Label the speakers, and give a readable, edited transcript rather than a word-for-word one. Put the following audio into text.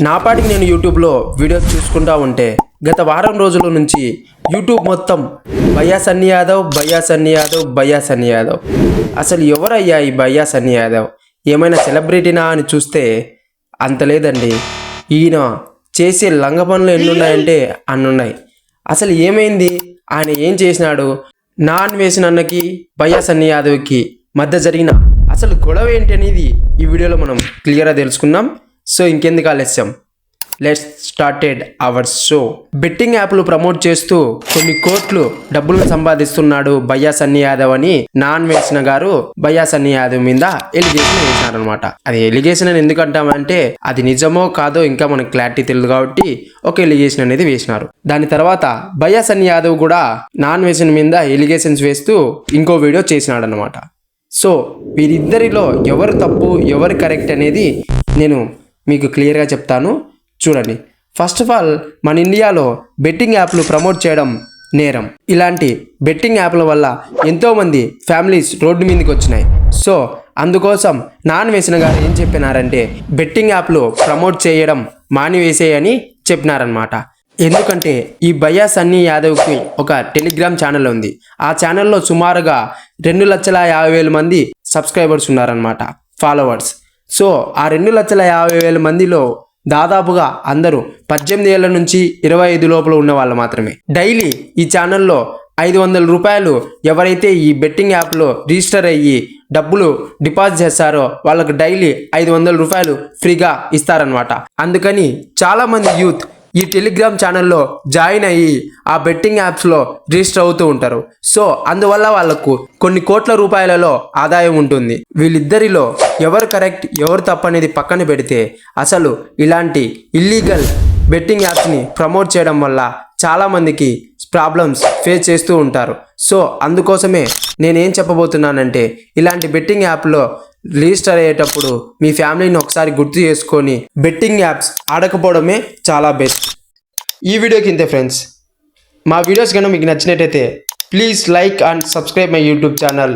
Speaker 1: నాపాటికి నేను యూట్యూబ్లో వీడియోస్ చూసుకుంటా ఉంటే గత వారం రోజుల నుంచి యూట్యూబ్ మొత్తం భయ్యా సన్నీ యాదవ్ భయ్యా సన్నీ యాదవ్ భయ్యా సన్నీ యాదవ్. అసలు ఎవరయ్యా ఈ భయ్యా సన్నీ యాదవ్? ఏమైనా సెలబ్రిటీనా అని చూస్తే అంత లేదండి. ఈయన చేసే లంగ పనులు ఎన్నున్నాయంటే అన్నున్నాయి. అసలు ఏమైంది? ఆయన ఏం చేసినాడు? నాన్ వేసిన అన్నకి భయ్యా సన్నీ యాదవ్కి మధ్య జరిగిన అసలు గొడవ ఏంటి అనేది ఈ వీడియోలో మనం క్లియర్గా తెలుసుకుందాం. సో ఇంకెందుకు ఆలస్యం, let's started our show. Betting యాప్లు ప్రమోట్ చేస్తూ కొన్ని కోట్లు డబ్బులు సంపాదిస్తున్నాడు భయ్యా సన్నీ యాదవ్ అని నాన్ వేసిన గారు భయ్యా సన్నీ యాదవ్ మీద ఎలిగేషన్ వేసినారనమాట. అది ఎలిగేషన్ అని ఎందుకంటామంటే అది నిజమో కాదో ఇంకా మనకు క్లారిటీ తెలియదు కాబట్టి ఒక ఎలిగేషన్ అనేది వేసినారు. దాని తర్వాత భయ్యా సన్నీ యాదవ్ కూడా నాన్ వేసిన మీద ఎలిగేషన్స్ వేస్తూ ఇంకో వీడియో చేసినాడు అనమాట. సో వీరిద్దరిలో ఎవరు తప్పు ఎవరు కరెక్ట్ అనేది నేను మీకు క్లియర్గా చెప్తాను, చూడండి. ఫస్ట్ ఆఫ్ ఆల్, మన ఇండియాలో బెట్టింగ్ యాప్లు ప్రమోట్ చేయడం నేరం. ఇలాంటి బెట్టింగ్ యాప్ల వల్ల ఎంతోమంది ఫ్యామిలీస్ రోడ్డు మీదకి వచ్చినాయి. సో అందుకోసం నాన్ వేసిన గారు ఏం చెప్పినారంటే బెట్టింగ్ యాప్లు ప్రమోట్ చేయడం మానివేసేయని చెప్పినారనమాట. ఎందుకంటే ఈ భయ్యా సన్నీ యాదవ్కి ఒక టెలిగ్రామ్ ఛానల్ ఉంది. ఆ ఛానల్లో సుమారుగా 2,50,000 మంది సబ్స్క్రైబర్స్ ఉన్నారనమాట, ఫాలోవర్స్. సో ఆ 2,50,000 మందిలో దాదాపుగా అందరూ 18 ఏళ్ల నుంచి 25 లోపల ఉన్న వాళ్ళు మాత్రమే. డైలీ ఈ ఛానల్లో 500 రూపాయలు ఎవరైతే ఈ బెట్టింగ్ యాప్లో రిజిస్టర్ అయ్యి డబ్బులు డిపాజిట్ చేస్తారో వాళ్ళకు డైలీ 500 రూపాయలు ఫ్రీగా ఇస్తారనమాట. అందుకని చాలామంది యూత్ ఈ టెలిగ్రామ్ ఛానల్లో జాయిన్ అయ్యి ఆ బెట్టింగ్ యాప్స్లో రిజిస్టర్ అవుతూ ఉంటారు. సో అందువల్ల వాళ్ళకు కొన్ని కోట్ల రూపాయలలో ఆదాయం ఉంటుంది. వీళ్ళిద్దరిలో ఎవరు కరెక్ట్ ఎవరు తప్పు అనేది పక్కన పెడితే అసలు ఇలాంటి ఇల్లీగల్ బెట్టింగ్ యాప్స్ని ప్రమోట్ చేయడం వల్ల చాలామందికి ప్రాబ్లమ్స్ ఫేస్ చేస్తూ ఉంటారు. సో అందుకోసమే నేనేం చెప్పబోతున్నానంటే ఇలాంటి బెట్టింగ్ యాప్లో రిజిస్టర్ అయ్యేటప్పుడు మీ ఫ్యామిలీని ఒకసారి గుర్తు చేసుకొని బెట్టింగ్ యాప్స్ ఆడకపోవడమే చాలా బెస్ట్. ఈ వీడియోకి ఇంతే ఫ్రెండ్స్. మా వీడియోస్ కనుక మీకు నచ్చినట్టయితే please like and subscribe my YouTube channel.